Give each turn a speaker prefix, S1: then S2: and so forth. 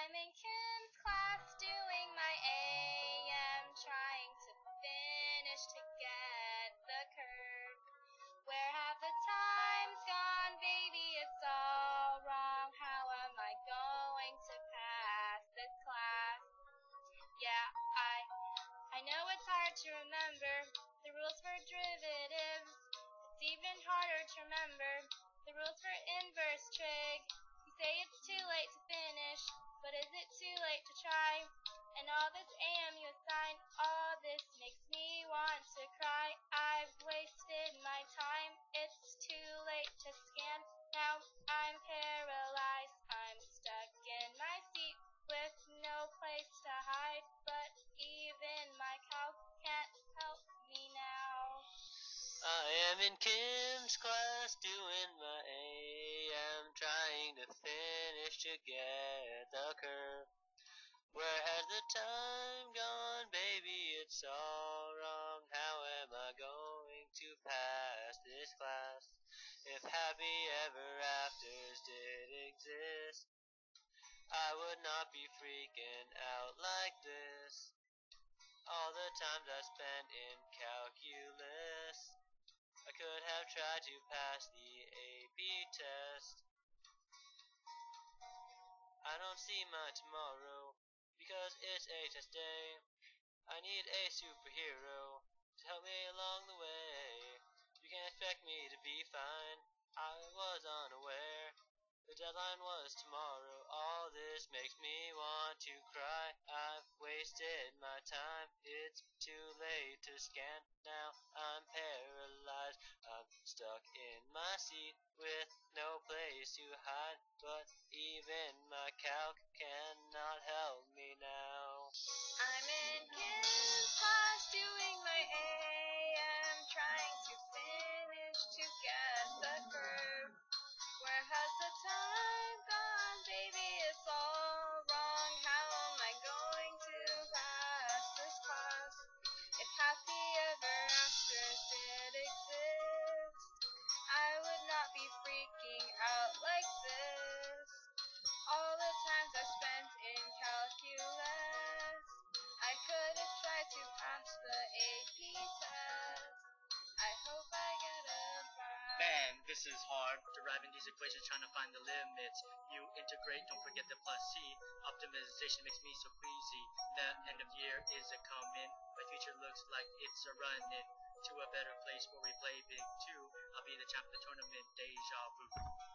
S1: I'm in Kim's class doing my AM, trying to finish to get the curve. Where have the times gone, baby? It's all wrong. How am I going to pass this class? Yeah, I know it's hard to remember the rules for derivatives. It's even harder to remember the rules for inverse trig. You say it's too late to finish, but is it too late to try? And all this AM you assign, all this makes me want to cry. I've wasted my time, it's too late to scan. Now I'm paralyzed, I'm stuck in my seat with no place to hide. But even my calc can't help me now.
S2: I am in Kim's class doing my AM, trying to finish to get the curve. Where has the time gone, baby? It's all wrong. How am I going to pass this class? If happy ever afters did exist, I would not be freaking out like this. All the times I spent in calculus, I could have tried to pass the AP test. I don't see my tomorrow because it's a test day. I need a superhero to help me along the way. You can't expect me to be fine. I was unaware the deadline was tomorrow. All this makes me want to cry. I've wasted my time. It's too late to scan. Now I'm paralyzed. I'm stuck in my seat with no place to hide. But even my calc cannot help me now.
S1: I'm in Kim's class doing my AM, trying to finish to get the curve. Where has the time gone, baby? It's all wrong. How am I going to pass this class? If happy ever after did exist, I would not be freaking out like this. All the times I spent in calculus, I could have tried to pass the AP test. I hope I get a pass.
S3: Man, this is hard. Deriving these equations, trying to find the limits. You integrate, don't forget the plus C. Optimization makes me so queasy. The end of year is a coming. My future looks like it's a running to a better place where we play big too. I'll be the champ of the tournament, deja vu.